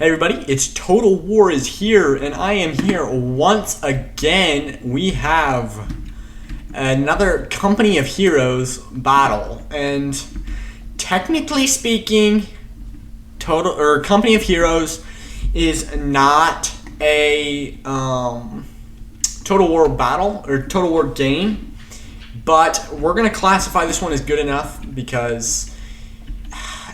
Hey everybody, it's Total War is here, and I am here once again. We have another Company of Heroes battle, and technically speaking, Company of Heroes is not a Total War battle or Total War game, but we're gonna classify this one as good enough because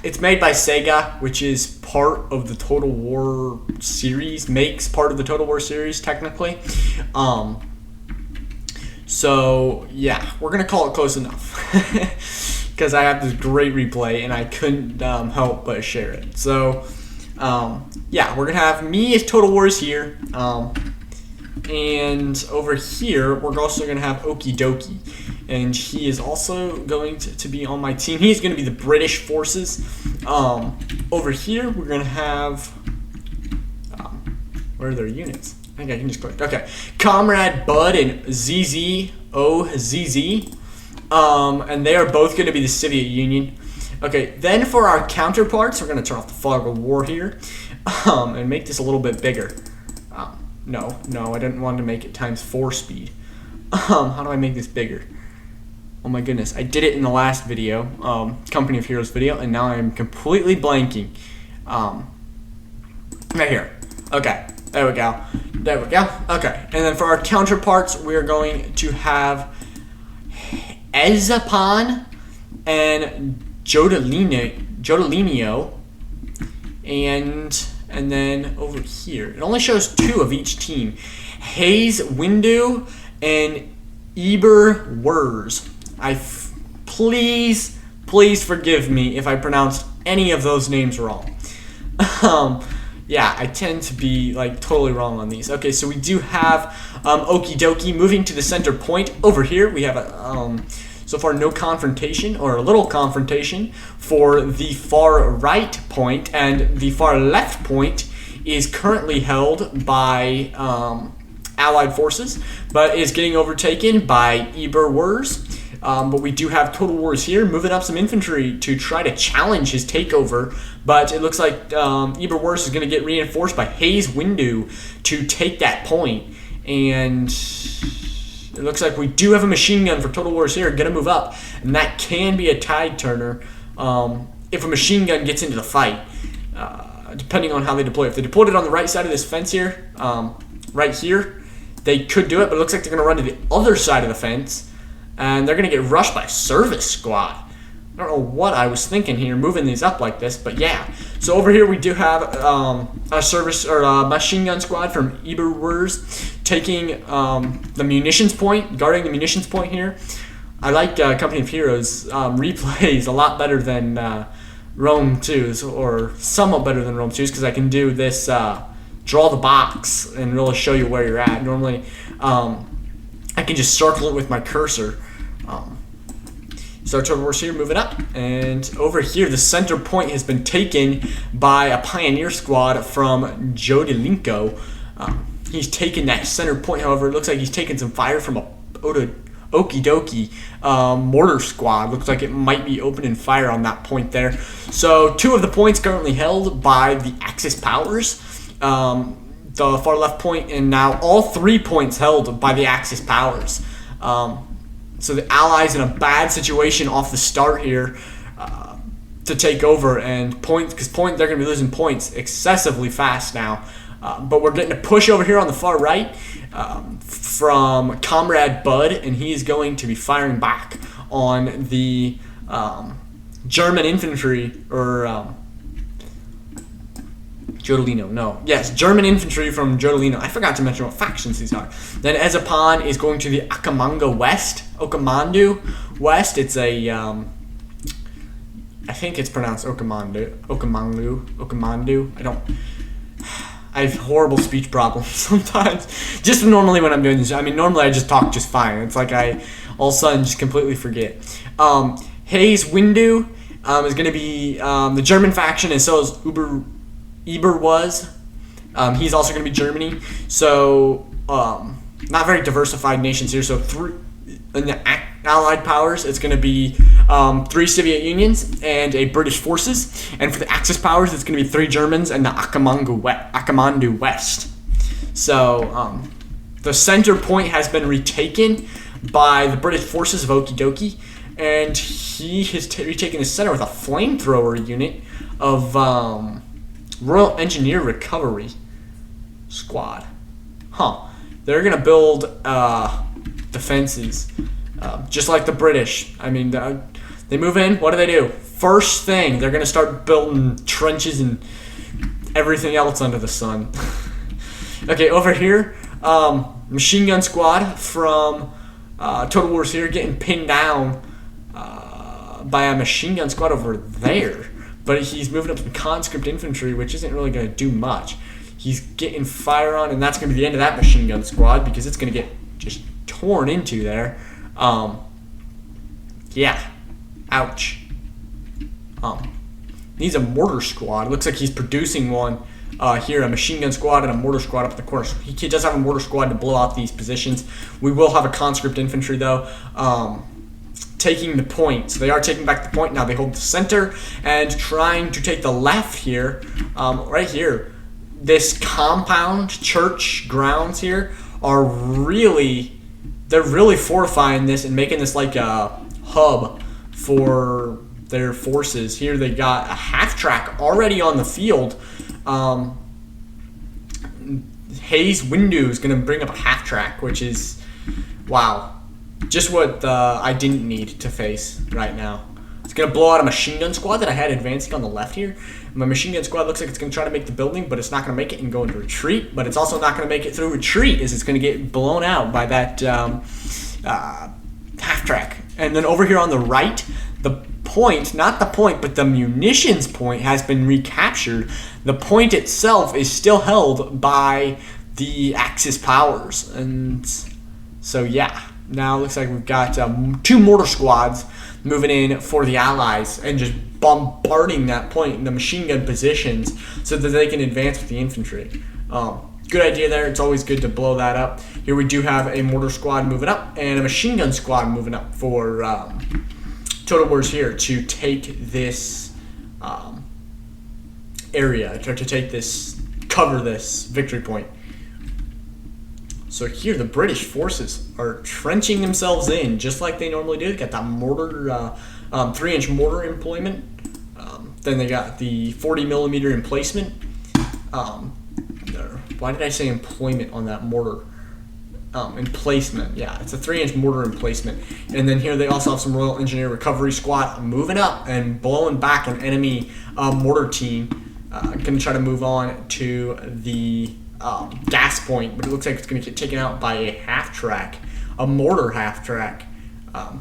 it's made by Sega, which is part of the Total War series, makes part of the Total War series, technically. So, yeah, we're going to call it close enough. Because I have this great replay, and I couldn't help but share it. So, yeah, we're going to have me as Total War is here. And over here, we're also going to have Okie Dokie. And he is also going to be on my team. He's going to be the British forces. Over here, we're going to have... where are their units? I think I can just click. Okay. Comrade Bud and ZZOZZ. And they are both going to be the Soviet Union. Okay, then for our counterparts, we're going to turn off the fog of war here. And make this a little bit bigger. No, I didn't want to make it ×4 speed. How do I make this bigger? Oh my goodness, I did it in the last video, Company of Heroes video, and now I'm completely blanking. Right here. Okay, there we go. Okay, and then for our counterparts, we are going to have Ezapan and Jodelinio, and then over here, it only shows 2 of each team. Hayes Windu and Eber Wurs. Please forgive me if I pronounced any of those names wrong. Yeah, I tend to be like totally wrong on these. Okay, so we do have Okie Dokie moving to the center point. Over here, we have so far no confrontation, or a little confrontation for the far right point, and the far left point is currently held by Allied forces, but is getting overtaken by Eber Wurs. But we do have Total Wars here, moving up some infantry to try to challenge his takeover. But it looks like Eber Wurs is going to get reinforced by Hayes Windu to take that point. And it looks like we do have a machine gun for Total Wars here, going to move up. And that can be a tide turner if a machine gun gets into the fight, depending on how they deploy it. If they deployed it on the right side of this fence here, right here, they could do it. But it looks like they're going to run to the other side of the fence. And they're going to get rushed by service squad. I don't know what I was thinking here, moving these up like this, but yeah. So over here we do have a service or a machine gun squad from Eber Wurs taking the munitions point, guarding the munitions point here. I like Company of Heroes replays a lot better than Rome 2's, or somewhat better than Rome 2's, because I can do this draw the box and really show you where you're at. Normally, I can just circle it with my cursor. So Total Wars here, moving up, and over here the center point has been taken by a pioneer squad from Jodelinko. He's taken that center point. However, it looks like he's taken some fire from a Okie Dokie mortar squad. Looks like it might be opening fire on that point there. So 2 of the points currently held by the Axis powers. The far left point, and now all 3 points held by the Axis powers. So the Allies in a bad situation off the start here to take over, and points, because they're going to be losing points excessively fast now. But we're getting a push over here on the far right from Comrade Bud, and he is going to be firing back on the German infantry, or Jodelino, no. Yes, German infantry from Jodelino. I forgot to mention what factions these are. Then Ezapan is going to the Okamandu West. It's a, I think it's pronounced Okamandu. I have horrible speech problems sometimes. Just normally when I'm doing this. I mean, normally I just talk just fine. It's like I all of a sudden just completely forget. Hayes Windu is going to be the German faction, and so is Eber was. He's also going to be Germany. So, not very diversified nations here. So, in Allied powers, it's going to be 3 Soviet Unions and a British forces. And for the Axis powers, it's going to be 3 Germans and the Akamandu West. So the center point has been retaken by the British forces of Okie Dokie. And he has retaken the center with a flamethrower unit of Royal Engineer Recovery Squad. They're going to build defenses, just like the British. I mean, they move in. What do? First thing, they're going to start building trenches and everything else under the sun. Okay, over here, machine gun squad from Total War's here getting pinned down by a machine gun squad over there. But he's moving up some conscript infantry, which isn't really going to do much. He's getting fire on, and that's going to be the end of that machine gun squad because it's going to get just torn into there. Yeah. Ouch. Needs a mortar squad. Looks like he's producing one here, a machine gun squad and a mortar squad up in the corner. So he does have a mortar squad to blow out these positions. We will have a conscript infantry, though, taking the point. So they are taking back the point. Now they hold the center and trying to take the left here, right here. This compound, church grounds here are they're really fortifying this and making this like a hub for their forces. Here they got a half track already on the field. Hayes Windu is going to bring up a half track, which is, wow, just what I didn't need to face right now. It's going to blow out a machine gun squad that I had advancing on the left here. My machine gun squad looks like it's going to try to make the building, but it's not going to make it and go into retreat. But it's also not going to make it through retreat, as it's going to get blown out by that half track. And then over here on the right, the point, not the point, but the munitions point has been recaptured. The point itself is still held by the Axis powers. And so, yeah, now it looks like we've got 2 mortar squads moving in for the Allies and just bombarding that point in the machine gun positions so that they can advance with the infantry. Good idea there. It's always good to blow that up. Here we do have a mortar squad moving up and a machine gun squad moving up for Total War's here to take this area, to cover this victory point. So here the British forces are trenching themselves in just like they normally do. They got that mortar, 3-inch mortar employment. Then they got the 40 millimeter emplacement. Why did I say employment on that mortar? Emplacement. Yeah, it's a 3-inch mortar emplacement. And then here they also have some Royal Engineer Recovery Squad moving up and blowing back an enemy mortar team. Going to try to move on to the gas point, but it looks like it's going to get taken out by a half track, a mortar half track,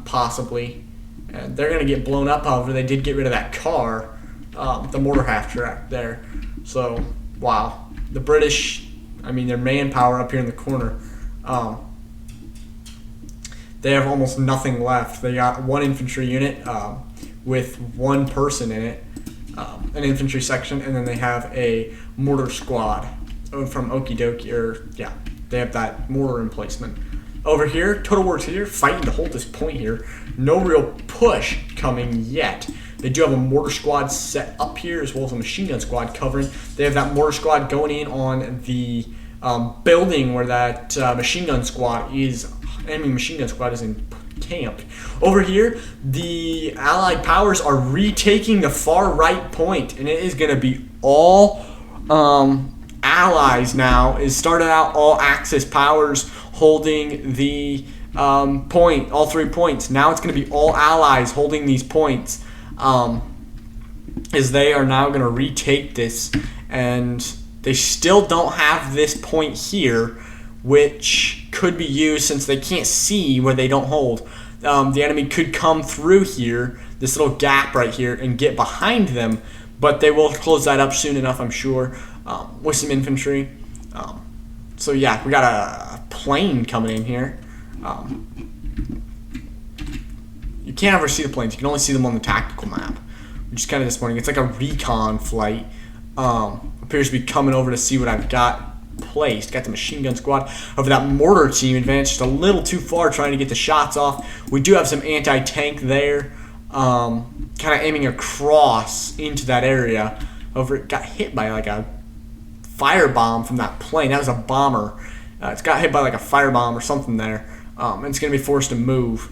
possibly. And they're going to get blown up. However, they did get rid of that car, the mortar half track there. So, wow. The British, I mean, their manpower up here in the corner, they have almost nothing left. They got 1 infantry unit with 1 person in it, an infantry section, and then they have a mortar squad from Okie Dokie, they have that mortar emplacement. Over here, Total War's here, fighting to hold this point here. No real push coming yet. They do have a mortar squad set up here, as well as a machine gun squad covering. They have that mortar squad going in on the building where that machine gun squad is. Enemy machine gun squad is encamped. Over here, the Allied powers are retaking the far right point, and it is going to be all Allies now. It started out all Axis powers holding the point, all 3 points. Now it's going to be all Allies holding these points, as they are now going to retake this, and they still don't have this point here, which could be used since they can't see where they don't hold. The enemy could come through here, this little gap right here, and get behind them, but they will close that up soon enough, I'm sure, with some infantry. So yeah, we got a plane coming in here. You can't ever see the planes. You can only see them on the tactical map, which is kind of disappointing. It's like a recon flight. Appears to be coming over to see what I've got placed. Got the machine gun squad over that mortar team advanced just a little too far trying to get the shots off. We do have some anti-tank there, kind of aiming across into that area. Over it got hit by like a firebomb from that plane. That was a bomber. It's got hit by like a firebomb or something there. And it's going to be forced to move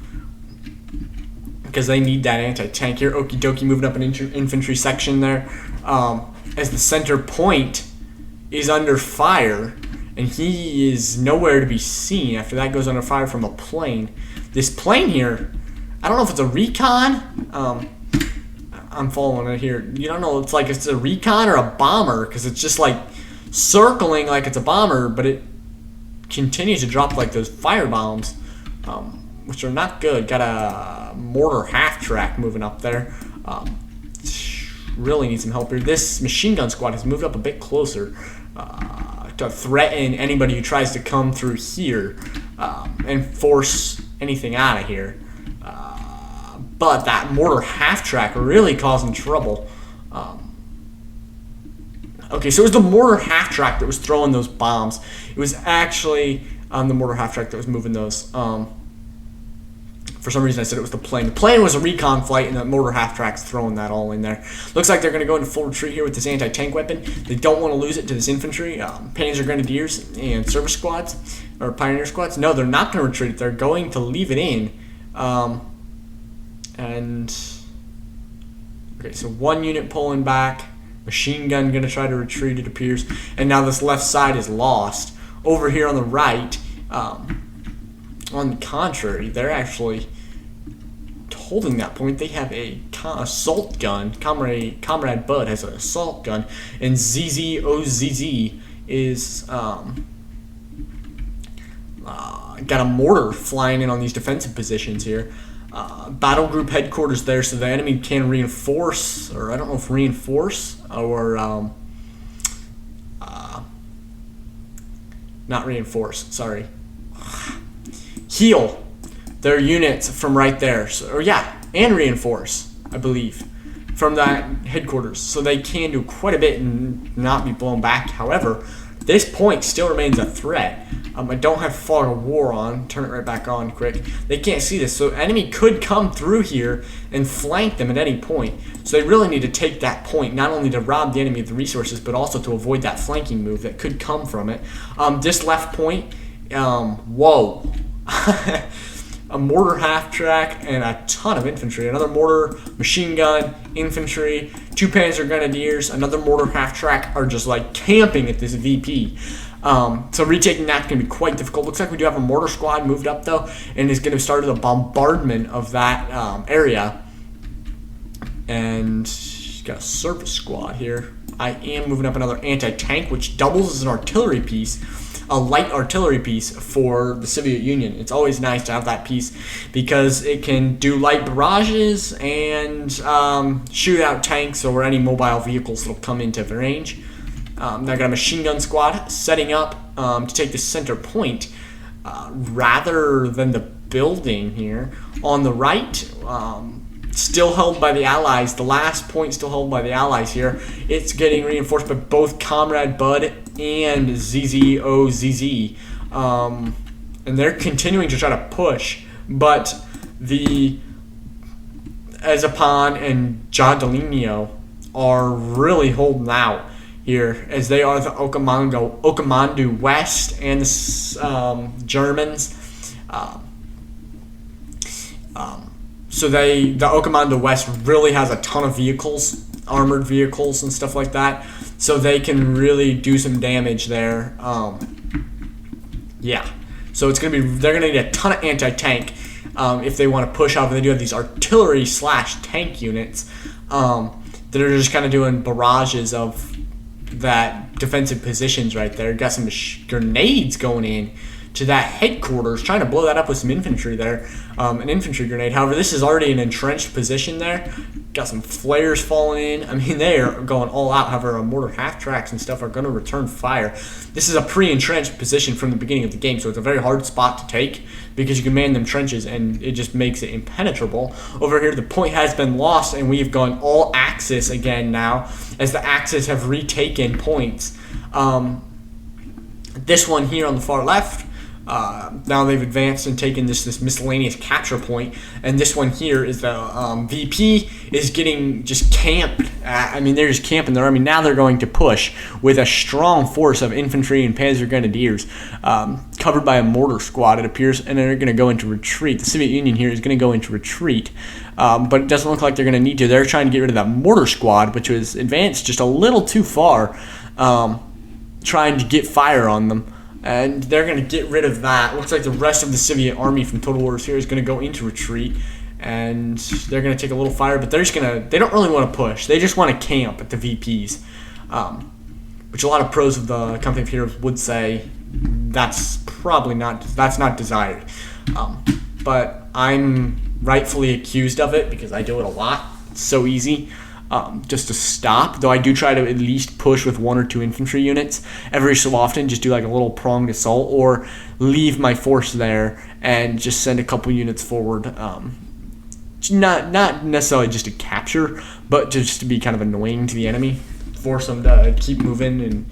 because they need that anti-tank here. Okie dokie moving up an infantry section there. As the center point is under fire, and he is nowhere to be seen after that goes under fire from a plane. This plane here, I don't know if it's a recon. I'm following it here. You don't know, it's like it's a recon or a bomber because it's just like circling like it's a bomber, but it continues to drop like those fire bombs, which are not good. Got a mortar half-track moving up there. Really need some help here. This machine gun squad has moved up a bit closer to threaten anybody who tries to come through here and force anything out of here. But that mortar half-track really causing trouble. Okay, so it was the mortar half-track that was throwing those bombs. It was actually the mortar half-track that was moving those. For some reason I said it was the plane. The plane was a recon flight, and the mortar half-track's throwing that all in there. Looks like they're going to go into full retreat here with this anti-tank weapon. They don't want to lose it to this infantry, Panzer Grenadiers, and service squads, or Pioneer squads. No, they're not going to retreat. They're going to leave it in. Okay, so one unit pulling back. Machine gun going to try to retreat, it appears. And now this left side is lost. Over here on the right, on the contrary, they're actually holding that point. They have a assault gun. Comrade Bud has an assault gun, and ZZOZZ is got a mortar flying in on these defensive positions here. Battle group headquarters there, so the enemy can reinforce, or I don't know if reinforce or not reinforce. Sorry. Heal their units from right there, and reinforce, I believe, from that headquarters, so they can do quite a bit and not be blown back. However, this point still remains a threat. I don't have fog of war on. Turn it right back on quick. They can't see this, so enemy could come through here and flank them at any point. So they really need to take that point, not only to rob the enemy of the resources, but also to avoid that flanking move that could come from it. This left point, whoa. A mortar half-track and a ton of infantry. Another mortar, machine gun, infantry, 2 Panzer Grenadiers, another mortar half-track are just like camping at this VP. So retaking that can be quite difficult. Looks like we do have a mortar squad moved up though, and is going to start the bombardment of that area. And got a service squad here. I am moving up another anti-tank, which doubles as an artillery piece. A light artillery piece for the Soviet Union. It's always nice to have that piece because it can do light barrages and shoot out tanks or any mobile vehicles that'll come into range. I got a machine gun squad setting up to take the center point rather than the building here. On the right, still held by the Allies. The last point still held by the Allies here. It's getting reinforced by both Comrade Bud and ZZOZZ. And they're continuing to try to push, but the Ezapan and Jadalino are really holding out here, as they are the Okamandu West and the Germans. So the Okamandu West really has a ton of vehicles, armored vehicles and stuff like that, so they can really do some damage there. Yeah, so they're gonna need a ton of anti-tank if they want to push out. They do have these artillery / tank units that are just kind of doing barrages of that defensive positions right there. Got some grenades going in to that headquarters, trying to blow that up with some infantry there. An infantry grenade. However, this is already an entrenched position there. Got some flares falling in. I mean, they are going all out. However, mortar half-tracks and stuff are going to return fire. This is a pre-entrenched position from the beginning of the game, so it's a very hard spot to take because you can man them trenches, and it just makes it impenetrable. Over here, the point has been lost, and we've gone all Axis again now, as the Axis have retaken points. This one here on the far left, now they've advanced and taken this miscellaneous capture point, and this one here is the VP is getting just camped. I mean, they're just camping their army. Now they're going to push with a strong force of infantry and Panzer Grenadiers, covered by a mortar squad, it appears, and they're going to go into retreat. The Soviet Union here is going to go into retreat, but it doesn't look like they're going to need to. They're trying to get rid of that mortar squad, which was advanced just a little too far, trying to get fire on them. And they're going to get rid of that. Looks like the rest of the Soviet army from Total Wars here is going to go into retreat. And they're going to take a little fire, but they don't really want to push. They just want to camp at the VPs. Which a lot of pros of the company of heroes would say that's not desired. But I'm rightfully accused of it because I do it a lot. It's so easy. Just to stop, though I do try to at least push with 1 or 2 infantry units every so often, just do like a little pronged assault or leave my force there and just send a couple units forward, not necessarily just to capture, but just to be kind of annoying to the enemy, force them to keep moving and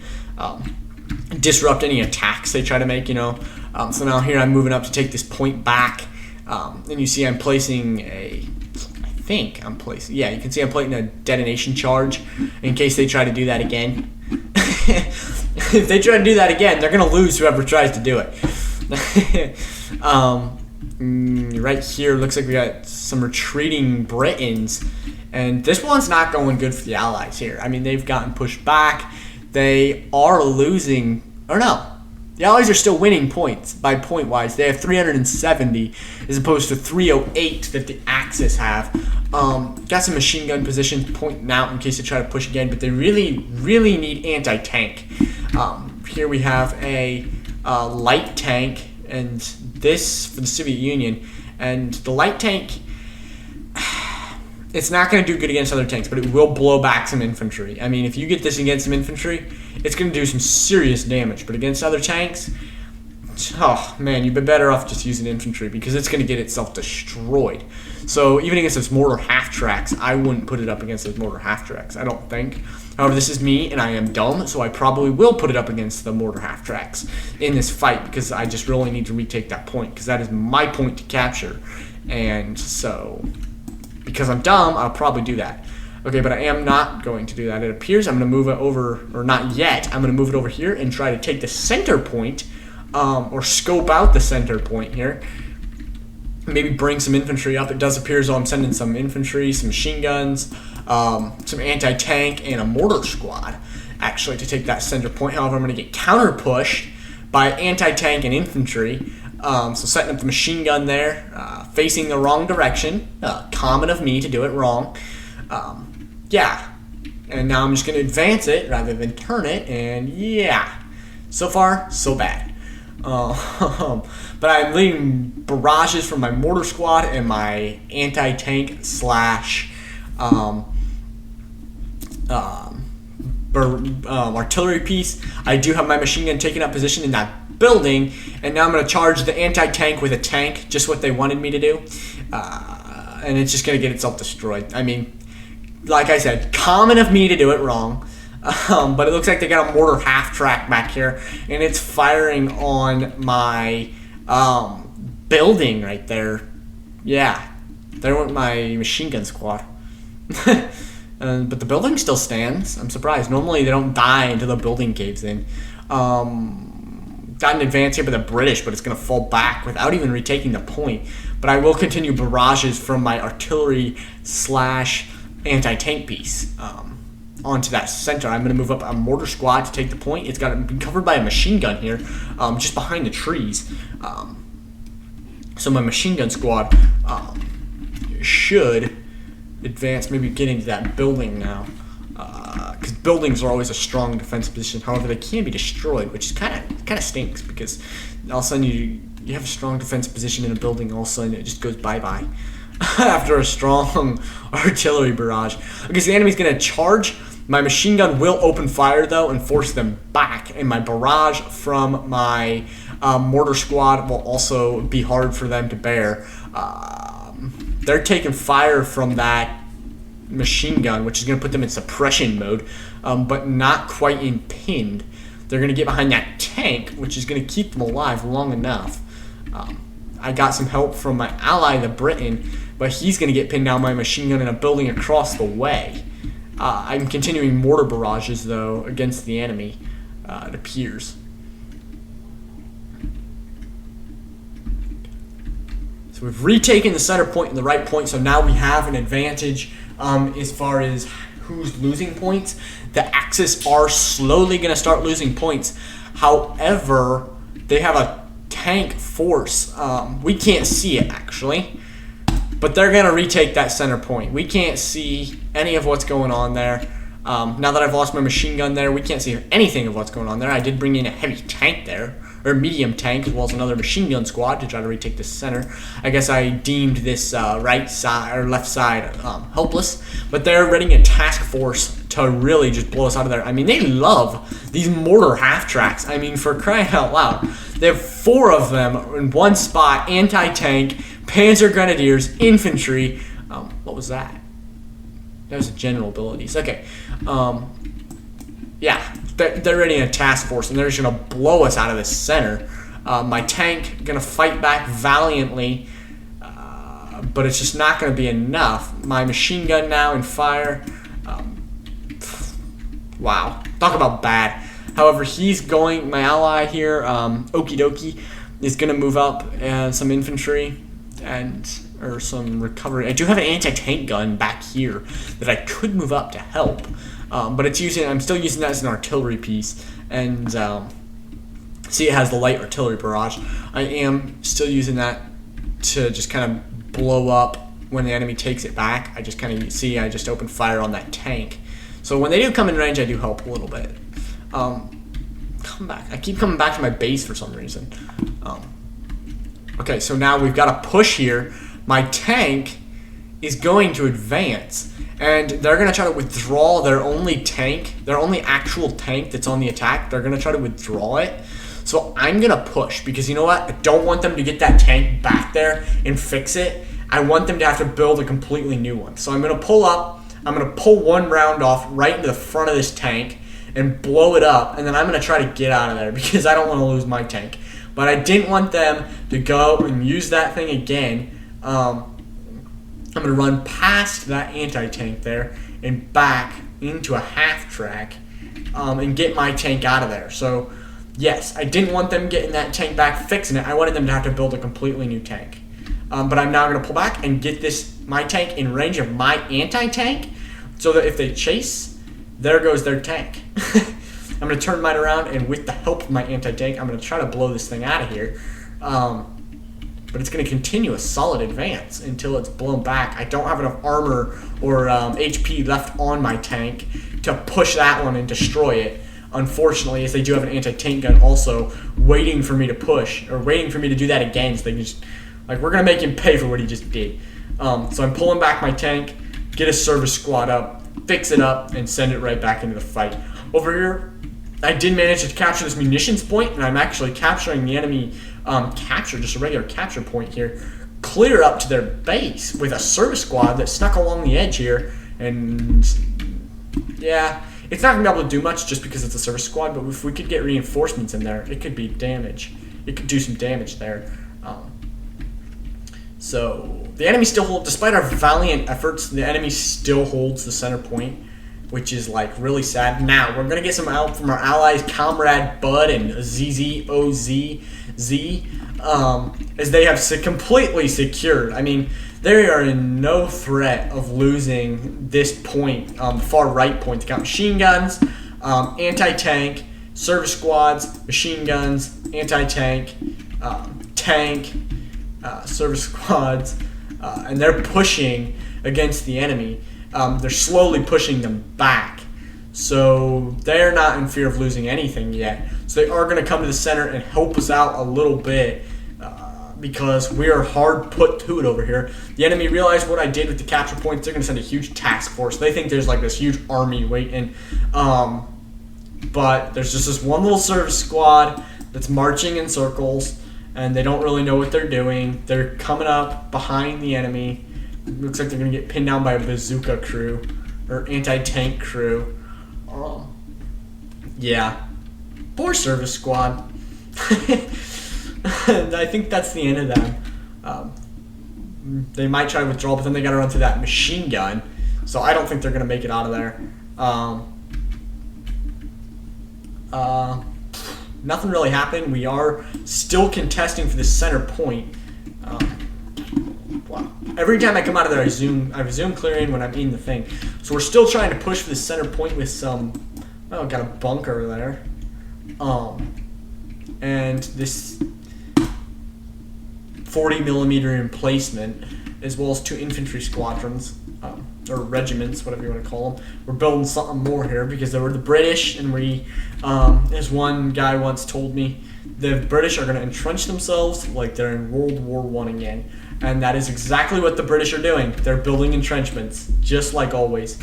disrupt any attacks they try to make, so now here I'm moving up to take this point back, and you see I'm placing you can see I'm putting a detonation charge in case they try to do that again. If they try to do that again, they're going to lose whoever tries to do it. Right here, looks like we got some retreating Britons, and this one's not going good for the Allies here. I mean, they've gotten pushed back. They are losing, or no, the Allies are still winning points by point-wise. They have 370 as opposed to 308 that the Axis have. Got some machine gun positions pointing out in case they try to push again, but they really, really need anti-tank. Here we have a light tank, and this for the Soviet Union. And the light tank, it's not going to do good against other tanks, but it will blow back some infantry. I mean, if you get this against some infantry, it's going to do some serious damage. But against other tanks, oh man, you'd be better off just using infantry because it's going to get itself destroyed. So even against those mortar half-tracks, I wouldn't put it up against those mortar half-tracks, I don't think. However, this is me, and I am dumb, so I probably will put it up against the mortar half-tracks in this fight because I just really need to retake that point because that is my point to capture. And so, because I'm dumb, I'll probably do that. Okay, but I am not going to do that. It appears I'm going to move it over, or not yet, I'm going to move it over here and try to take the center point, or scope out the center point here. Maybe bring some infantry up. It does appear as though I'm sending some infantry, some machine guns, some anti-tank, and a mortar squad, actually, to take that center point. However, I'm going to get counter-pushed by anti-tank and infantry. So setting up the machine gun there, facing the wrong direction. Common of me to do it wrong. Yeah. And now I'm just going to advance it rather than turn it, and yeah. So far, so bad. But I'm leading barrages from my mortar squad and my anti-tank slash artillery piece. I do have my machine gun taking up position in that building, and now I'm going to charge the anti-tank with a tank, just what they wanted me to do, and it's just going to get itself destroyed. I mean, like I said, common of me to do it wrong. But it looks like they got a mortar half-track back here, and it's firing on my building right there. Yeah, there went my machine gun squad. But the building still stands. I'm surprised. Normally they don't die until the building caves in. Got an advance here by the British, but it's going to fall back without even retaking the point. But I will continue barrages from my artillery slash anti-tank piece. Onto that center. I'm going to move up a mortar squad to take the point. It's got to be covered by a machine gun here, just behind the trees. So my machine gun squad should advance, maybe get into that building now, because buildings are always a strong defensive position. However, they can be destroyed, which is kind of stinks because all of a sudden you have a strong defensive position in a building, all of a sudden it just goes bye-bye. After a strong artillery barrage. Okay, so the enemy's going to charge. My machine gun will open fire, though, and force them back. And my barrage from my mortar squad will also be hard for them to bear. They're taking fire from that machine gun, which is going to put them in suppression mode, but not quite in pinned. they're going to get behind that tank, which is going to keep them alive long enough. I got some help from my ally, the Briton, but he's going to get pinned down by a machine gun in a building across the way. I'm continuing mortar barrages, though, against the enemy, it appears. So we've retaken the center point and the right point, so now we have an advantage as far as who's losing points. The Axis are slowly going to start losing points. However, they have a tank force. We can't see it, actually. But they're going to retake that center point. We can't see any of what's going on there. Now that I've lost my machine gun there, we can't see anything of what's going on there. I did bring in a heavy tank there, or medium tank, as well as another machine gun squad to try to retake the center. I guess I deemed this right side or left side helpless, but they're readying a task force to really just blow us out of there. I mean, they love these mortar half tracks. I mean, for crying out loud, they have 4 of them in one spot: anti-tank, Panzer Grenadiers, infantry. What was that? That was general abilities. Okay. Yeah, they're ready in a task force, and they're just going to blow us out of the center. My tank going to fight back valiantly, but it's just not going to be enough. My machine gun now in fire. Wow. Talk about bad. However, my ally here, Okie Dokie, is going to move up some infantry or some recovery. I do have an anti-tank gun back here that I could move up to help, but I'm still using that as an artillery piece, and see, it has the light artillery barrage. I am still using that to just kind of blow up when the enemy takes it back. I just open fire on that tank. So when they do come in range, I do help a little bit. Come back. I keep coming back to my base for some reason. Okay, so now we've got a push here. My tank is going to advance, and they're going to try to withdraw their only actual tank that's on the attack. They're going to try to withdraw it. So I'm going to push, because you know what? I don't want them to get that tank back there and fix it. I want them to have to build a completely new one. So I'm going to pull up. I'm going to pull one round off right into the front of this tank and blow it up, and then I'm going to try to get out of there because I don't want to lose my tank. But I didn't want them to go and use that thing again. I'm going to run past that anti-tank there and back into a half-track and get my tank out of there. So, yes, I didn't want them getting that tank back, fixing it. I wanted them to have to build a completely new tank. But I'm now going to pull back and get my tank in range of my anti-tank, so that if they chase, there goes their tank. I'm going to turn mine around, and with the help of my anti-tank, I'm going to try to blow this thing out of here. But it's going to continue a solid advance until it's blown back. I don't have enough armor or HP left on my tank to push that one and destroy it, unfortunately, as they do have an anti-tank gun also waiting for me to push, or waiting for me to do that again, so they can just, we're going to make him pay for what he just did. So I'm pulling back my tank, get a service squad up, fix it up, and send it right back into the fight. Over here, I did manage to capture this munitions point, and I'm actually capturing the enemy just a regular capture point here, clear up to their base with a service squad that snuck along the edge here, and yeah, it's not going to be able to do much just because it's a service squad, but if we could get reinforcements in there, it could be damage. It could do some damage there. So the enemy still holds, despite our valiant efforts, the enemy still holds the center point, which is really sad. Now we're gonna get some help from our allies, Comrade Bud and ZZOZZ, as they have completely secured. I mean, they are in no threat of losing this point, the far right point. They got machine guns, anti-tank, service squads, machine guns, anti-tank, tank. Service squads, and they're pushing against the enemy. They're slowly pushing them back, so they're not in fear of losing anything yet. So they are going to come to the center and help us out a little bit, because we are hard put to it over here. The enemy realized what I did with the capture points. They're going to send a huge task force. They think there's this huge army waiting, but there's just this one little service squad that's marching in circles, and they don't really know what they're doing. They're coming up behind the enemy. It looks like they're going to get pinned down by a bazooka crew or anti-tank crew. Yeah. Poor service squad. I think that's the end of them. They might try to withdraw, but then they got to run through that machine gun. So I don't think they're going to make it out of there. Nothing really happened. We are still contesting for the center point. Wow. Every time I come out of there, I zoom clearing when I'm in the thing. So we're still trying to push for the center point with some. Oh, got a bunker there. And this 40 millimeter emplacement, as well as 2 infantry squadrons, or regiments, whatever you want to call them. We're building something more here because they were the British, and we, as one guy once told me, the British are going to entrench themselves like they're in World War I again. And that is exactly what the British are doing. They're building entrenchments, just like always.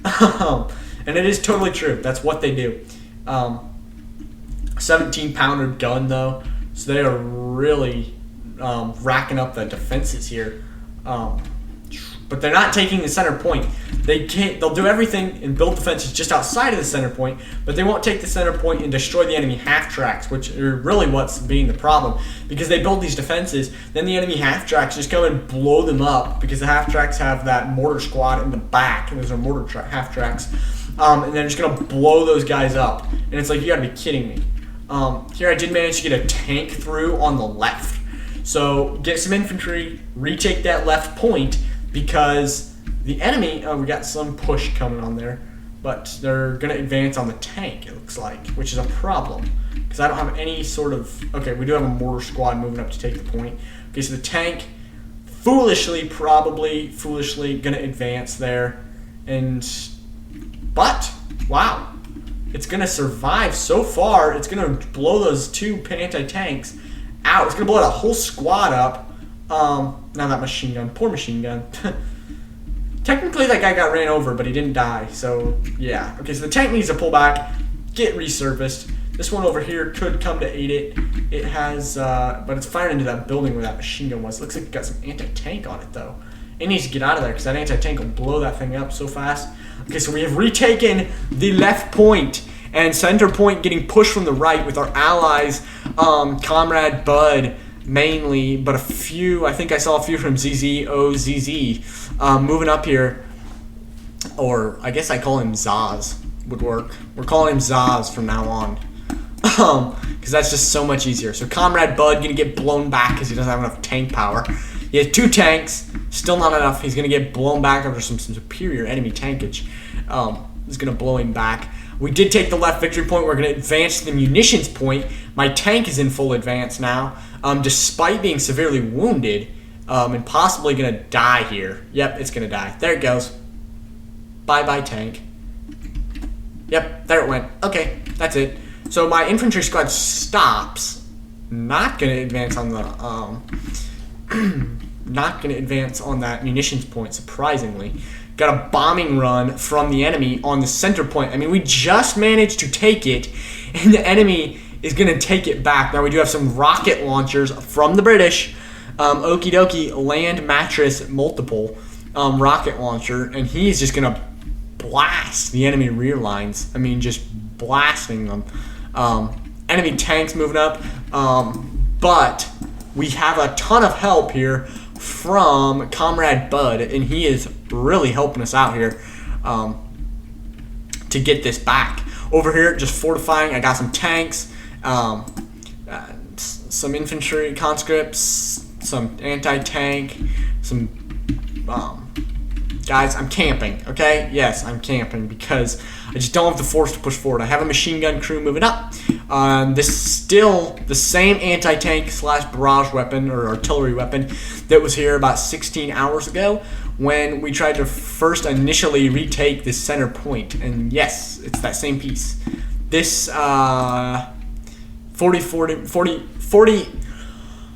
And it is totally true. That's what they do. 17-pounder gun, though, so they are really racking up the defenses here. But they're not taking the center point. They'll do everything and build defenses just outside of the center point, but they won't take the center point and destroy the enemy half tracks, which are really what's being the problem. Because they build these defenses, then the enemy half tracks just come and blow them up, because the half tracks have that mortar squad in the back, and those are mortar half tracks, and they're just gonna blow those guys up. And it's like, you gotta be kidding me. Here I did manage to get a tank through on the left. So get some infantry, retake that left point, because the enemy, we got some push coming on there, but they're going to advance on the tank, it looks like, which is a problem, because I don't have any sort of, okay, we do have a mortar squad moving up to take the point. Okay, so the tank, probably foolishly, going to advance there, but, wow, it's going to survive so far. It's going to blow those 2 anti-tanks out. It's going to blow that whole squad up. Now that machine gun, poor machine gun. Technically that guy got ran over, but he didn't die, so yeah. Okay, so the tank needs to pull back, get resurfaced. This one over here could come to aid it. It has, but it's firing into that building where that machine gun was. It looks like it got some anti-tank on it, though. It needs to get out of there, because that anti-tank will blow that thing up so fast. Okay, so we have retaken the left point, and center point getting pushed from the right with our allies, Comrade Bud, mainly, but a few, I think I saw a few from OZZ, moving up here, or I guess I call him Zaz, would work. We're calling him Zaz from now on, because that's just so much easier. So Comrade Bud gonna get blown back because he doesn't have enough tank power. He has 2 tanks, still not enough. He's gonna get blown back after some superior enemy tankage. Is gonna blow him back. We did take the left victory point. We're going to advance to the munitions point. My tank is in full advance now, despite being severely wounded, and possibly going to die here. Yep, it's going to die. There it goes. Bye-bye, tank. Yep, there it went. Okay, that's it. So my infantry squad stops. Not going to advance on the... not going to advance on that munitions point, surprisingly. Got a bombing run from the enemy on the center point. I mean, we just managed to take it, and the enemy is going to take it back. Now, we do have some rocket launchers from the British. Okie dokie, land mattress multiple rocket launcher, and he is just going to blast the enemy rear lines. I mean, just blasting them. Enemy tanks moving up, but we have a ton of help here from Comrade Bud, and he is really helping us out here to get this back. Over here, just fortifying. I got some tanks, some infantry conscripts, some anti-tank, some guys. I'm camping, okay? Yes, I'm camping because I just don't have the force to push forward. I have a machine gun crew moving up. This is still the same anti-tank / barrage weapon or artillery weapon that was here about 16 hours ago when we tried to first initially retake this center point. And yes, it's that same piece. This 40,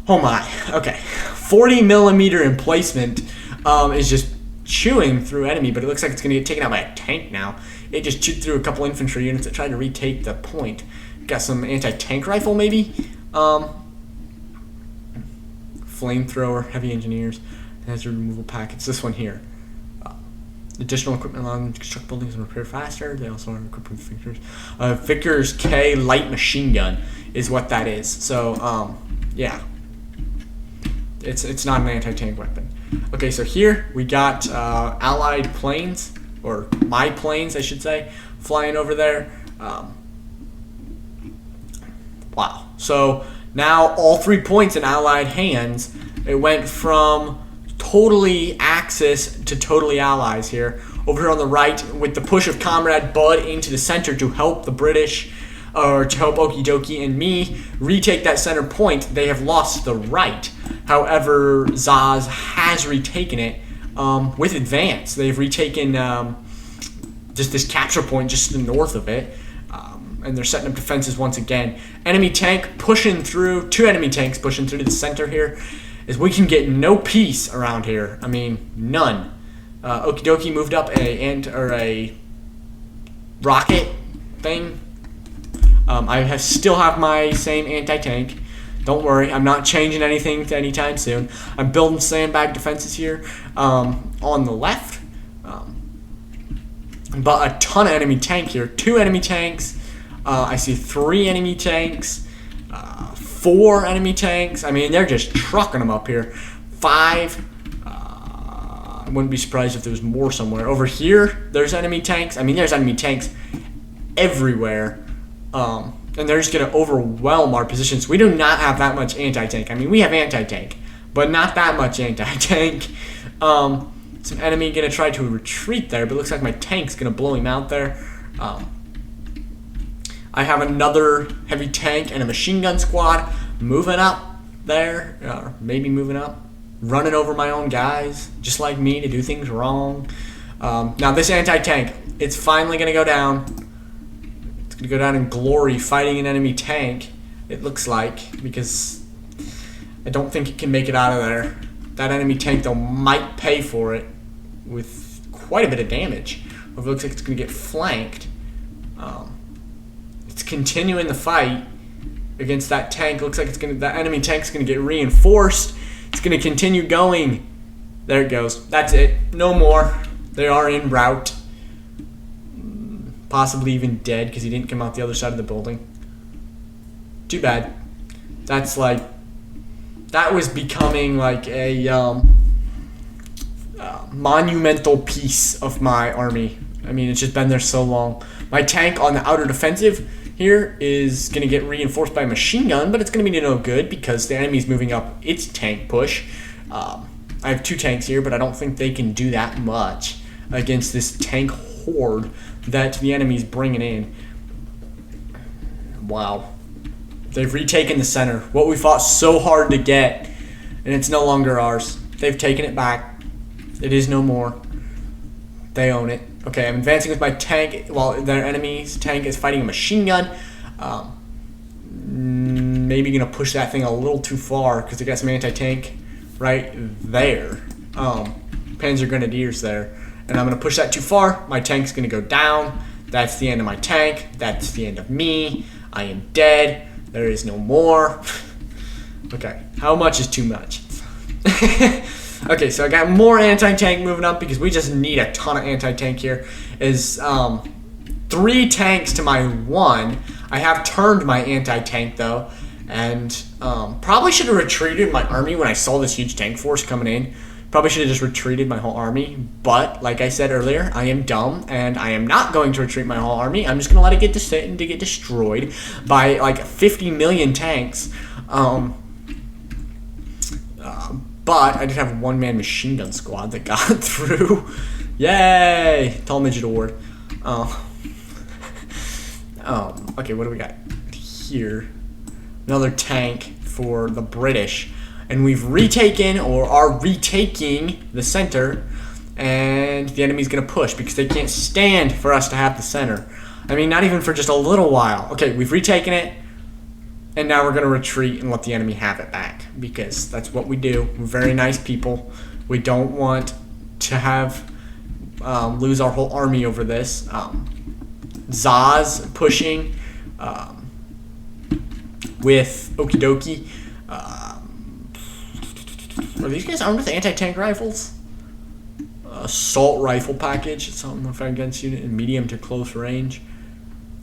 oh my, okay, 40 millimeter emplacement is just chewing through enemy, but it looks like it's going to get taken out by a tank now. It just chewed through a couple infantry units that tried to retake the point. Got some anti-tank rifle, maybe? Flamethrower, heavy engineers, hazard removal packets. This one here. Additional equipment allowing them to construct buildings and repair faster. They also are equipped with Vickers. Vickers K light machine gun is what that is. So, yeah. It's not an anti-tank weapon. Okay, so here we got Allied planes, or my planes, I should say, flying over there. Wow. So now all 3 points in Allied hands. It went from totally Axis to totally Allies here. Over here on the right, with the push of Comrade Bud into the center to help the British, or to help Okie Dokie and me retake that center point, they have lost the right. However, Zaz has retaken it with advance. They've retaken just this capture point just to the north of it. And they're setting up defenses once again. Enemy tank pushing through, 2 enemy tanks pushing through to the center here. Is we can get no peace around here. I mean, none. Okie Dokie moved up a rocket thing. I still have my same anti-tank. Don't worry, I'm not changing anything anytime soon. I'm building sandbag defenses here on the left. But a ton of enemy tank here. 2 enemy tanks. I see 3 enemy tanks. 4 enemy tanks. I mean, they're just trucking them up here. 5. I wouldn't be surprised if there was more somewhere. Over here, there's enemy tanks. I mean, there's enemy tanks everywhere. And they're just going to overwhelm our positions. We do not have that much anti-tank. I mean, we have anti-tank, but not that much anti-tank. It's an enemy going to try to retreat there, but it looks like my tank's going to blow him out there. I have another heavy tank and a machine gun squad moving up there, or maybe moving up, running over my own guys, just like me, to do things wrong. Now this anti-tank, it's finally going to go down. It's going to go down in glory fighting an enemy tank, it looks like, because I don't think it can make it out of there. That enemy tank, though, might pay for it with quite a bit of damage. It looks like it's going to get flanked. It's continuing the fight against that tank. Looks like that enemy tank's gonna get reinforced. It's gonna continue going. There it goes. That's it. No more. They are en route. Possibly even dead because he didn't come out the other side of the building. Too bad. That's like, that was becoming like a monumental piece of my army. I mean, it's just been there so long. My tank on the outer defensive here is going to get reinforced by a machine gun, but it's going to be no good because the enemy's moving up its tank push. I have 2 tanks here, but I don't think they can do that much against this tank horde that the enemy's bringing in. Wow. They've retaken the center. What we fought so hard to get, and it's no longer ours. They've taken it back. It is no more. They own it. Okay, I'm advancing with my tank while their enemy's tank is fighting a machine gun. Maybe gonna push that thing a little too far because they got some anti-tank right there. Panzer Grenadiers there. And I'm gonna push that too far. My tank's gonna go down. That's the end of my tank. That's the end of me. I am dead. There is no more. Okay, how much is too much? Okay, so I got more anti-tank moving up because we just need a ton of anti-tank here. Is 3 tanks to my 1. I have turned my anti-tank though, and probably should have retreated my army when I saw this huge tank force coming in. Probably should have just retreated my whole army, but like I said earlier, I am dumb and I am not going to retreat my whole army. I'm just gonna let it get destroyed by like 50 million tanks. But I did have a 1-man machine gun squad that got through. Yay! Tall Midget Award. Okay, what do we got here? Another tank for the British. And we've retaken, or are retaking, the center. And the enemy's going to push because they can't stand for us to have the center. I mean, not even for just a little while. Okay, we've retaken it. And now we're going to retreat and let the enemy have it back because that's what we do. We're very nice people. We don't want to have lose our whole army over this. Zaz pushing with Okie Dokie. Are these guys armed with anti-tank rifles? assault rifle package. Something against unit in medium to close range.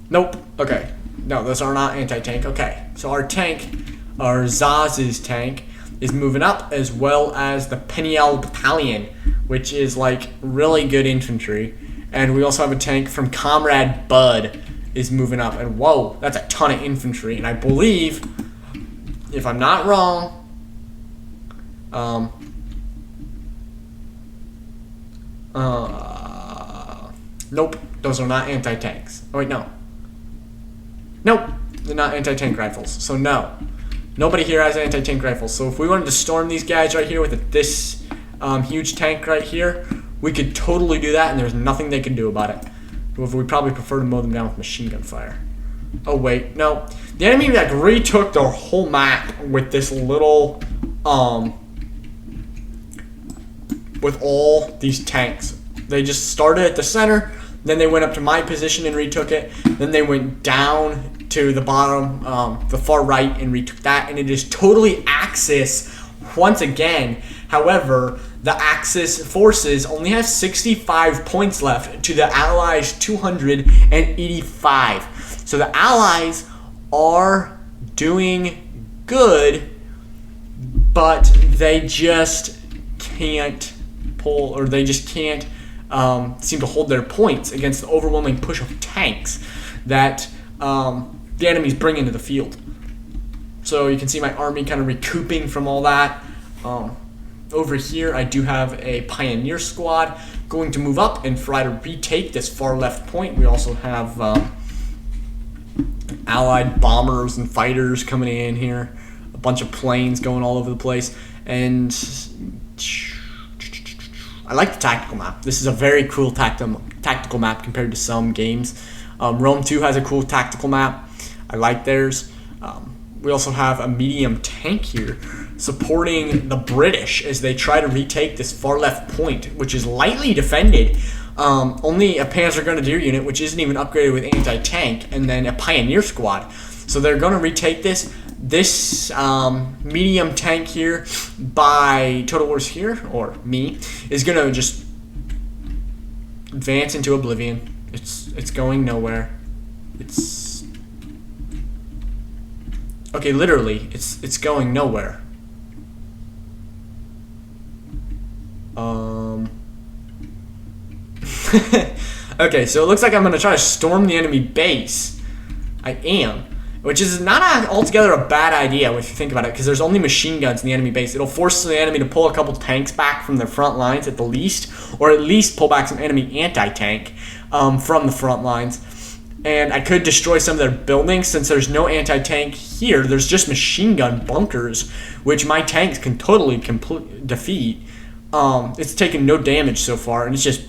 Nope. Okay. No, those are not anti-tank. Okay. So our tank, our Zaz's tank, is moving up, as well as the Peniel Battalion, which is like really good infantry. And we also have a tank from Comrade Bud is moving up. And whoa, that's a ton of infantry. And I believe, if I'm not wrong, nope, those are not anti-tanks. Oh wait, no. Nope, they're not anti-tank rifles. So no, nobody here has anti-tank rifles. So if we wanted to storm these guys right here with this huge tank right here, we could totally do that, and there's nothing they can do about it. We'd probably prefer to mow them down with machine gun fire. Oh wait, no. The enemy like retook their whole map with this little with all these tanks. They just started at the center, then they went up to my position and retook it, then they went down to the bottom, the far right, and retook that, and it is totally Axis once again. However, the Axis forces only have 65 points left to the Allies' 285. So the Allies are doing good, but they just can't pull, or they just can't seem to hold their points against the overwhelming push of tanks that the enemy's bringing to the field. So you can see my army kind of recouping from all that. Over here, I do have a Pioneer squad going to move up and try to retake this far left point. We also have Allied bombers and fighters coming in here, a bunch of planes going all over the place, and I like the tactical map. This is a very cool tactical map compared to some games. Rome 2 has a cool tactical map. I like theirs. We also have a medium tank here supporting the British as they try to retake this far left point, which is lightly defended. Only a Panzer Grenadier unit, which isn't even upgraded with anti-tank, and then a Pioneer squad. So they're going to retake this. This medium tank here by Total Wars here, or me, is going to just advance into oblivion. It's going nowhere. Okay, literally, it's going nowhere. Okay, so it looks like I'm going to try to storm the enemy base. I am. Which is not altogether a bad idea if you think about it, because there's only machine guns in the enemy base. It'll force the enemy to pull a couple tanks back from their front lines at the least, or at least pull back some enemy anti-tank from the front lines. And I could destroy some of their buildings since there's no anti-tank here. There's just machine gun bunkers, which my tanks can totally defeat. It's taken no damage so far, and it's just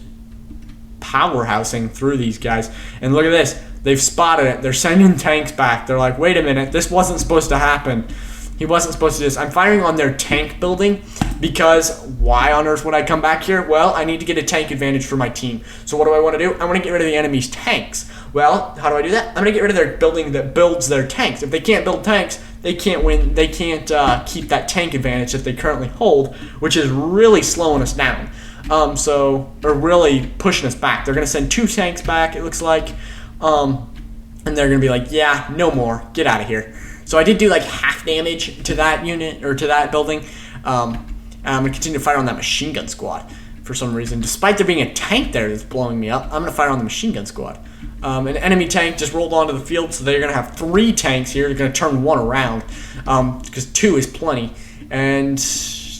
powerhousing through these guys. And look at this. They've spotted it. They're sending tanks back. They're like, wait a minute. This wasn't supposed to happen. He wasn't supposed to do this. I'm firing on their tank building because why on earth would I come back here? Well, I need to get a tank advantage for my team. So what do I want to do? I want to get rid of the enemy's tanks. Well, how do I do that? I'm going to get rid of their building that builds their tanks. If they can't build tanks, they can't win. They can't keep that tank advantage that they currently hold, which is really slowing us down. Or really pushing us back. They're going to send 2 tanks back, it looks like. And they're going to be like, yeah, no more. Get out of here. So I did do like half damage to that unit, or to that building. I'm going to continue to fire on that machine gun squad for some reason. Despite there being a tank there that's blowing me up, I'm going to fire on the machine gun squad. An enemy tank just rolled onto the field, so they're going to have 3 tanks here. They're going to turn 1 around because 2 is plenty. And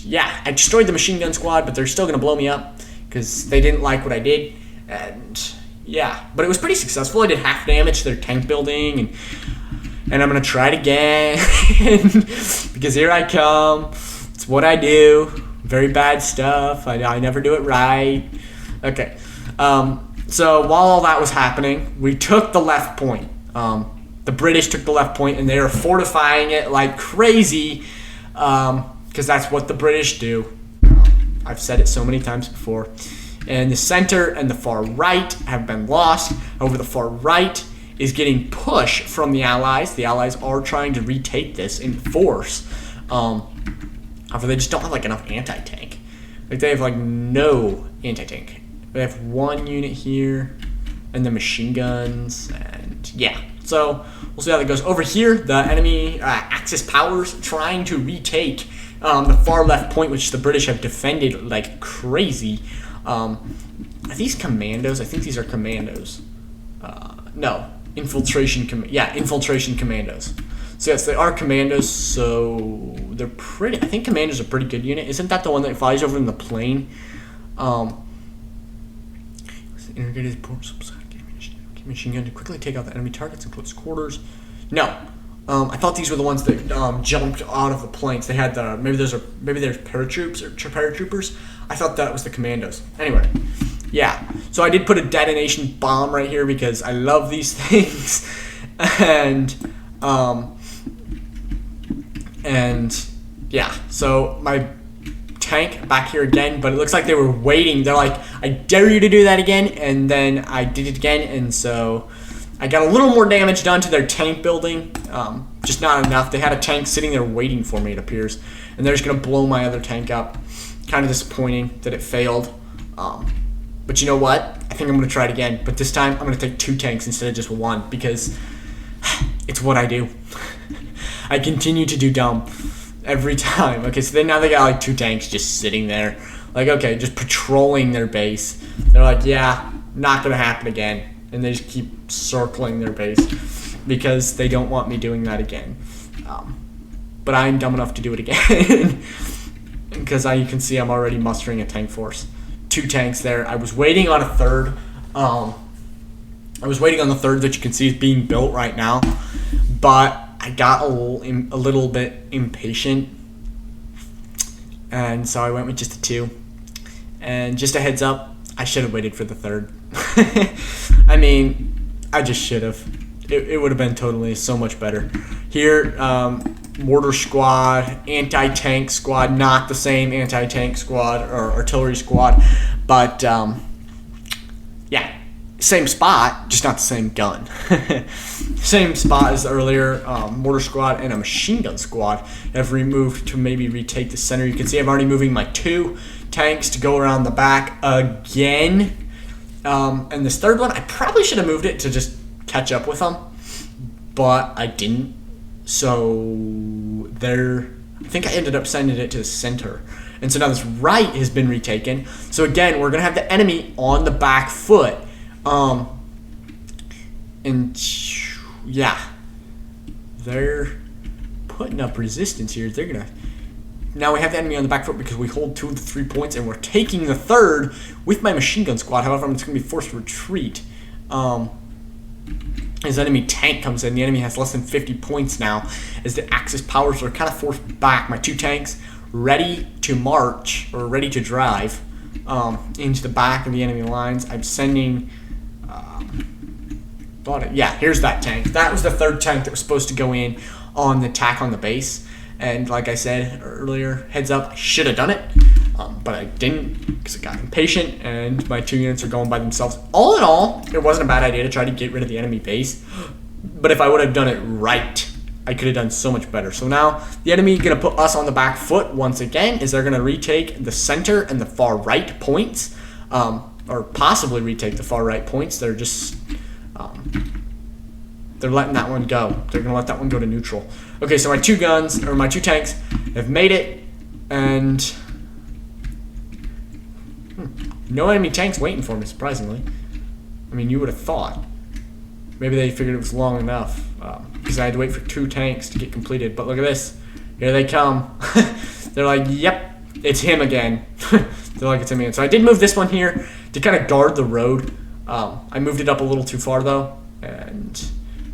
yeah, I destroyed the machine gun squad, but they're still going to blow me up because they didn't like what I did. And yeah, but it was pretty successful. I did half damage to their tank building, and I'm going to try it again because here I come. It's what I do. Very bad stuff. I never do it right. Okay. So while all that was happening, we took the left point. The British took the left point, and they are fortifying it like crazy because that's what the British do. I've said it so many times before. And the center and the far right have been lost. However, the far right is getting push from the Allies. The Allies are trying to retake this in force. However, they just don't have like enough anti-tank. Like they have like no anti-tank. They have one unit here, and the machine guns, and yeah. So we'll see how that goes. Over here, the enemy Axis powers trying to retake the far left point, which the British have defended like crazy. Are these commandos? I think these are commandos. No, infiltration commandos. So yes, they are commandos. So they're pretty. I think commandos are a pretty good unit. Isn't that the one that flies over in the plane? Integrated machine gun to quickly take out the enemy targets in close quarters. No, I thought these were the ones that jumped out of the planes. They had the maybe there's paratroops or paratroopers. I thought that was the commandos. Anyway, yeah. So I did put a detonation bomb right here because I love these things, and yeah. So my tank back here again, but it looks like they were waiting. They're like, I dare you to do that again, and then I did it again, and so I got a little more damage done to their tank building, just not enough. They had a tank sitting there waiting for me, it appears, and they're just gonna blow my other tank up. Kind of disappointing that it failed, but you know what? I think I'm gonna try it again, but this time I'm gonna take 2 tanks instead of just 1 because it's what I do. I continue to do dumb every time. Okay, so now they got like 2 tanks just sitting there. Like, okay, just patrolling their base. They're like, yeah, not going to happen again. And they just keep circling their base because they don't want me doing that again. But I'm dumb enough to do it again. Because you can see I'm already mustering a tank force. 2 tanks there. I was waiting on a third. I was waiting on the third that you can see is being built right now. But I got a little bit impatient, and so I went with just a 2. And just a heads up, I should have waited for the third. I mean, I just should have. It would have been totally so much better. Here, mortar squad, anti-tank squad, not the same anti-tank squad or artillery squad, but yeah. Same spot, just not the same gun. Same spot as earlier. Mortar squad and a machine gun squad have removed to maybe retake the center. You can see I'm already moving my 2 tanks to go around the back again. And this third one, I probably should have moved it to just catch up with them, but I didn't. So there, I think I ended up sending it to the center. And so now this right has been retaken. So again, we're going to have the enemy on the back foot. And yeah, they're putting up resistance here. They're gonna, now we have the enemy on the back foot because we hold 2 of the 3 points, and we're taking the third with my machine gun squad. However, I'm just gonna be forced to retreat. As enemy tank comes in, the enemy has less than 50 points now as the Axis powers are kind of forced back. My 2 tanks ready to march or ready to drive into the back of the enemy lines. I'm sending yeah, here's that tank. That was the third tank that was supposed to go in on the attack on the base. And like I said earlier, heads up, I should have done it, but I didn't because I got impatient and my 2 units are going by themselves. All in all, it wasn't a bad idea to try to get rid of the enemy base, but if I would have done it right, I could have done so much better. So now the enemy is going to put us on the back foot once again, is they're going to retake the center and the far right points, or possibly retake the far right points. They're just they're letting that one go. They're going to let that one go to neutral. Okay, so my 2 guns, or my 2 tanks, have made it, and no enemy tanks waiting for me, surprisingly. I mean, you would have thought. Maybe they figured it was long enough, because I had to wait for 2 tanks to get completed. But look at this. Here they come. They're like, yep, it's him again. They're like, it's him again. So I did move this one here to kind of guard the road. I moved it up a little too far, though. And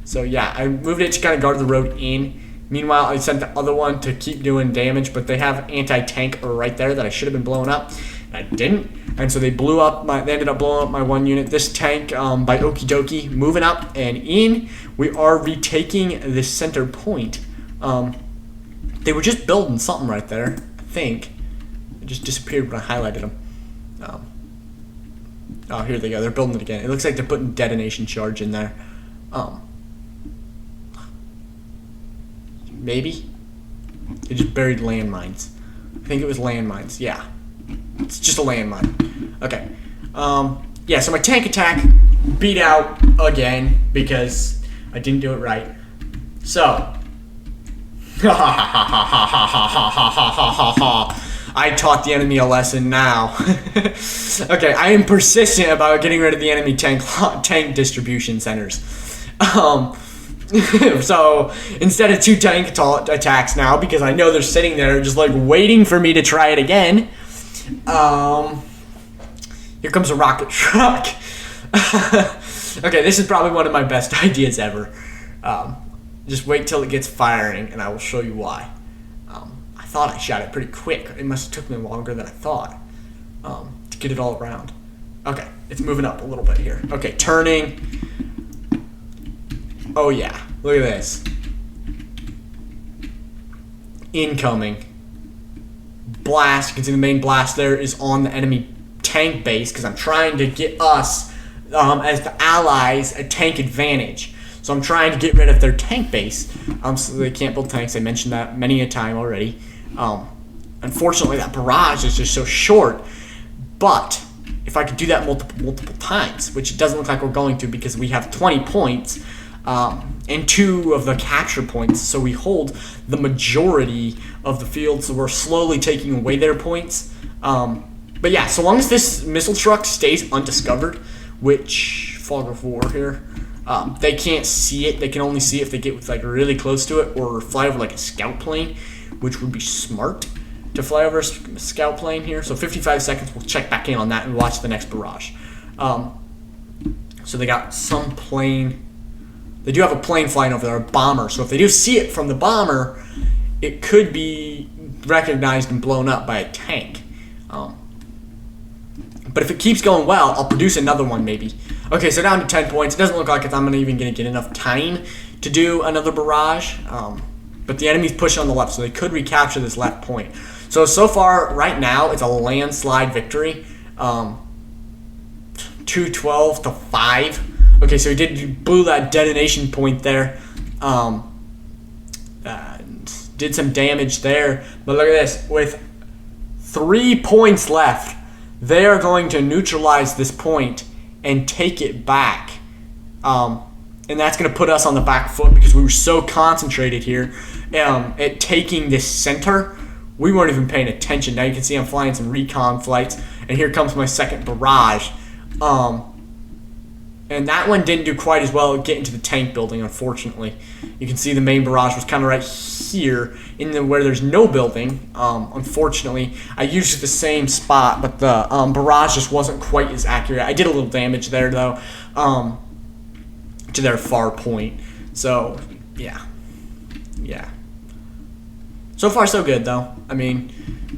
so, yeah, I moved it to kind of guard the road in. Meanwhile, I sent the other one to keep doing damage, but they have anti-tank right there that I should have been blowing up. I didn't. And so they blew up they ended up blowing up my 1 unit. This tank by Okie Dokie moving up and in. We are retaking this center point. They were just building something right there, I think. It just disappeared when I highlighted them. Oh, here they go. They're building it again. It looks like they're putting detonation charge in there. Maybe? They just buried landmines. I think it was landmines. Yeah. It's just a landmine. Okay. Yeah, so my tank attack beat out again because I didn't do it right. So, I taught the enemy a lesson now. Okay, I am persistent about getting rid of the enemy tank distribution centers. So instead of 2 tank attacks now, because I know they're sitting there just like waiting for me to try it again. Here comes a rocket truck. Okay, this is probably one of my best ideas ever. Just wait till it gets firing, and I will show you why. I thought I shot it pretty quick. It must have took me longer than I thought to get it all around. Okay, it's moving up a little bit here. Okay, turning. Oh yeah, look at this. Incoming. Blast. You can see the main blast there is on the enemy tank base because I'm trying to get us, as the allies, a tank advantage. So I'm trying to get rid of their tank base so they can't build tanks. I mentioned that many a time already. Unfortunately, that barrage is just so short. But if I could do that multiple times, which it doesn't look like we're going to because we have 20 points, and 2 of the capture points, so we hold the majority of the field, so we're slowly taking away their points. But yeah, so long as this missile truck stays undiscovered, which fog of war here, they can't see it. They can only see it if they get like really close to it or fly over like a scout plane, which would be smart to fly over a scout plane here. So 55 seconds, we'll check back in on that and watch the next barrage. So they got some plane. They do have a plane flying over there, a bomber. So if they do see it from the bomber, it could be recognized and blown up by a tank. But if it keeps going well, I'll produce another one maybe. Okay, so down to 10 points. It doesn't look like I'm even going to get enough time to do another barrage. But the enemy's pushing on the left, so they could recapture this left point. So far, right now, it's a landslide victory. 212 to 5. Okay, so he blew that detonation point there. Did some damage there. But look at this. With 3 points left, they are going to neutralize this point and take it back. And that's going to put us on the back foot because we were so concentrated here at taking this center. We weren't even paying attention. Now you can see I'm flying some recon flights. And here comes my second barrage. And that one didn't do quite as well getting to the tank building, unfortunately. You can see the main barrage was kind of right here where there's no building. Unfortunately, I used the same spot, but the barrage just wasn't quite as accurate. I did a little damage there, though, to their far point. So, yeah. So far, so good, though. I mean,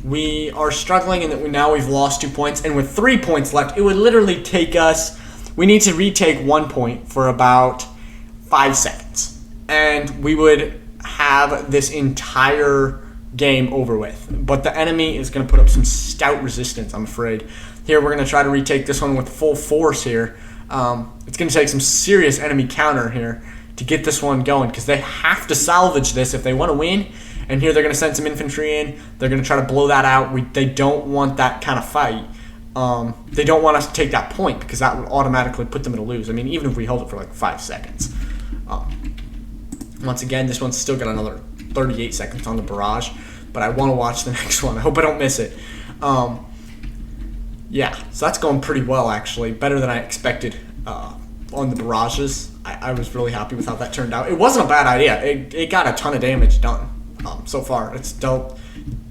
we are struggling, and now we've lost 2 points. And with 3 points left, it would literally take us... We need to retake 1 point for about 5 seconds. And we would have this entire game over with. But the enemy is going to put up some stout resistance, I'm afraid. Here, we're going to try to retake this one with full force here. It's going to take some serious enemy counter here to get this one going, because they have to salvage this if they want to win. And here they're going to send some infantry in. They're going to try to blow that out. They don't want that kind of fight. They don't want us to take that point because that would automatically put them in a lose. I mean, even if we held it for like 5 seconds. Once again, this one's still got another 38 seconds on the barrage, but I want to watch the next one. I hope I don't miss it. Yeah, so that's going pretty well, actually. Better than I expected on the barrages. I was really happy with how that turned out. It wasn't a bad idea. It got a ton of damage done so far. It's dealt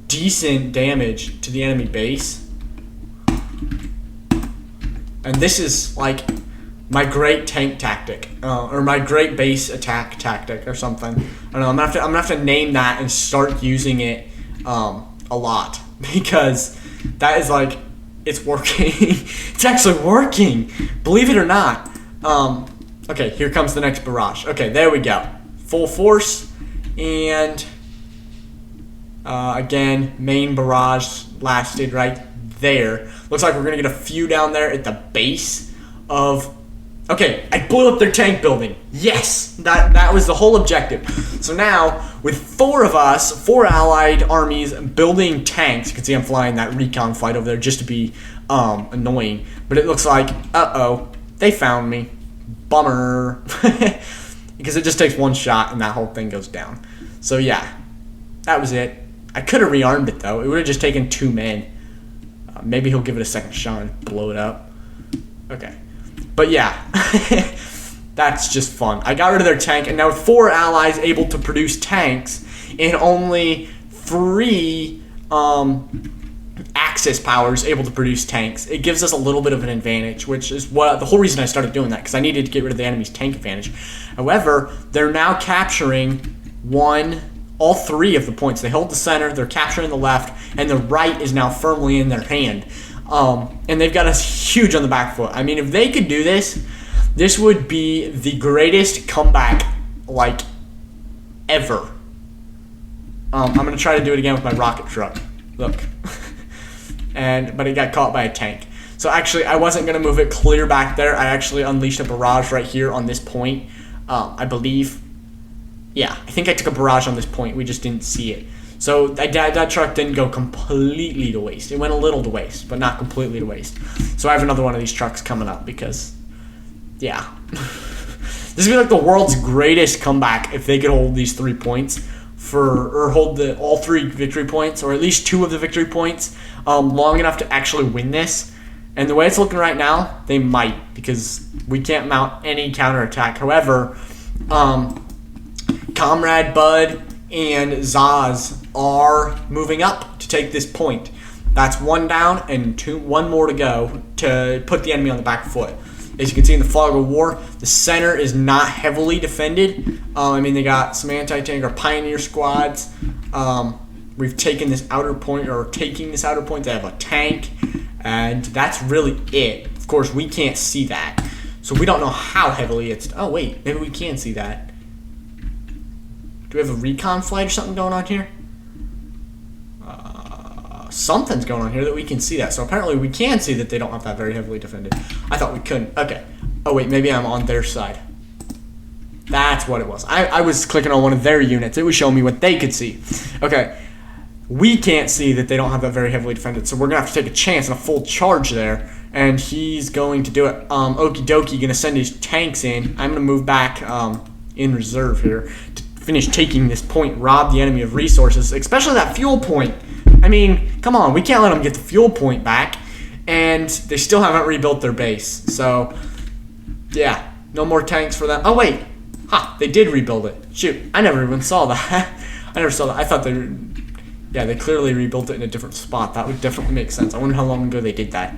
decent damage to the enemy base. And this is like my great tank tactic, or my great base attack tactic, or something. I don't know. I'm gonna have to name that and start using it a lot, because that is like, it's working. It's actually working, believe it or not. Okay, here comes the next barrage. Okay, there we go. Full force, and again, main barrage lasted right there. Looks like we're going to get a few down there at the base of Okay, I blew up their tank building. Yes, that was the whole objective. So now, with 4 of us, 4 allied armies building tanks, you can see I'm flying that recon flight over there just to be annoying. But it looks like, uh-oh, they found me. Bummer. Because it just takes 1 shot and that whole thing goes down. So yeah, that was it. I could have rearmed it though. It would have just taken 2 men. Maybe he'll give it a second shot and blow it up. Okay. But yeah, that's just fun. I got rid of their tank, and now with 4 allies able to produce tanks and only 3 Axis powers able to produce tanks, it gives us a little bit of an advantage, which is what the whole reason I started doing that, because I needed to get rid of the enemy's tank advantage. However, they're now capturing all 3 of the points. They hold the center, they're capturing the left, and the right is now firmly in their hand. And they've got us huge on the back foot. I mean, if they could do this, this would be the greatest comeback, like, ever. I'm going to try to do it again with my rocket truck. Look. But it got caught by a tank. So actually, I wasn't going to move it clear back there. I actually unleashed a barrage right here on this point, I believe. Yeah, I think I took a barrage on this point. We just didn't see it. So that truck didn't go completely to waste. It went a little to waste, but not completely to waste. So I have another one of these trucks coming up because, yeah. This would be like the world's greatest comeback if they could hold these 3 points or hold all 3 victory points, or at least 2 of the victory points, long enough to actually win this. And the way it's looking right now, they might, because we can't mount any counterattack. However, Comrade Bud and Zaz are moving up to take this point. That's 1 down and 1 more to go to put the enemy on the back foot. As you can see in the fog of war, the center is not heavily defended. I mean, they got some anti-tank or pioneer squads. We've taken this outer point, or taking this outer point. They have a tank, and that's really it. Of course, we can't see that, so we don't know how heavily it's... Oh, wait, maybe we can see that. Do we have a recon flight or something going on here? Something's going on here that we can see that. So apparently we can see that they don't have that very heavily defended. I thought we couldn't. Okay. Oh, wait, maybe I'm on their side. That's what it was. I was clicking on one of their units. It was showing me what they could see. Okay. We can't see that they don't have that very heavily defended, so we're going to have to take a chance and a full charge there. And he's going to do it. Okie dokie, going to send his tanks in. I'm going to move back in reserve here to finish taking this point, rob the enemy of resources, especially that fuel point. I mean, come on, we can't let them get the fuel point back, and they still haven't rebuilt their base. So, yeah, no more tanks for them. Oh, wait. They did rebuild it. Shoot, I never even saw that. I never saw that. I thought they clearly rebuilt it in a different spot. That would definitely make sense. I wonder how long ago they did that.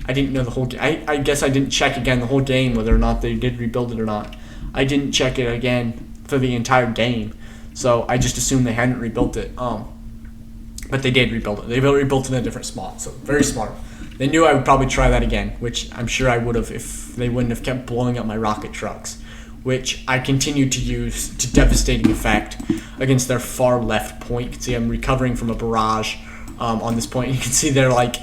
I didn't know the whole game. I guess I didn't check again the whole game whether or not they did rebuild it or not. I didn't check it again for the entire game, so I just assumed they hadn't rebuilt it. But they did rebuild it. They rebuilt it in a different spot, so very smart. They knew I would probably try that again, which I'm sure I would have if they wouldn't have kept blowing up my rocket trucks, which I continued to use to devastating effect against their far left point. You can see I'm recovering from a barrage on this point. You can see they're like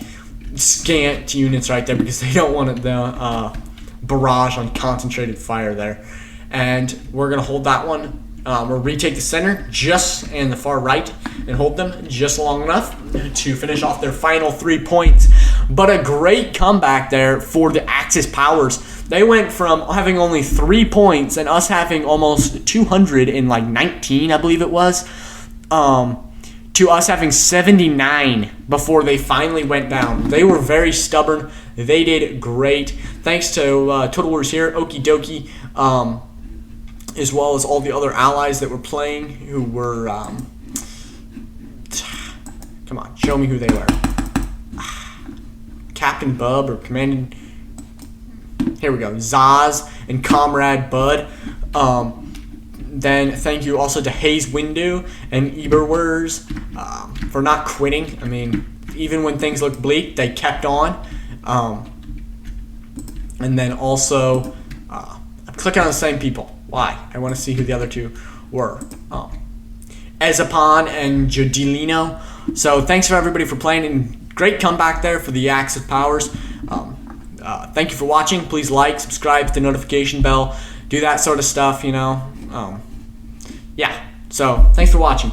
scant units right there because they don't want the barrage on concentrated fire there. And we're going to hold that one. We'll retake the center just and the far right and hold them just long enough to finish off their final 3 points. But a great comeback there for the Axis powers. They went from having only 3 points and us having almost 219, I believe it was, to us having 79 before they finally went down. They were very stubborn. They did great. Thanks to Total Wars here, Okie Dokie, as well as all the other allies that were playing who were... come on, show me who they were. Captain Bub or Commandant... Here we go. Zaz and Comrade Bud. Then thank you also to Hayes Windu and Eberwers for not quitting. I mean, even when things looked bleak, they kept on. And then also, I'm clicking on the same people. Why? I want to see who the other 2 were. Ezapon and Jodilino. So thanks for everybody for playing. And great comeback there for the Axis powers. thank you for watching. Please like, subscribe, hit the notification bell, do that sort of stuff, Yeah. So, thanks for watching.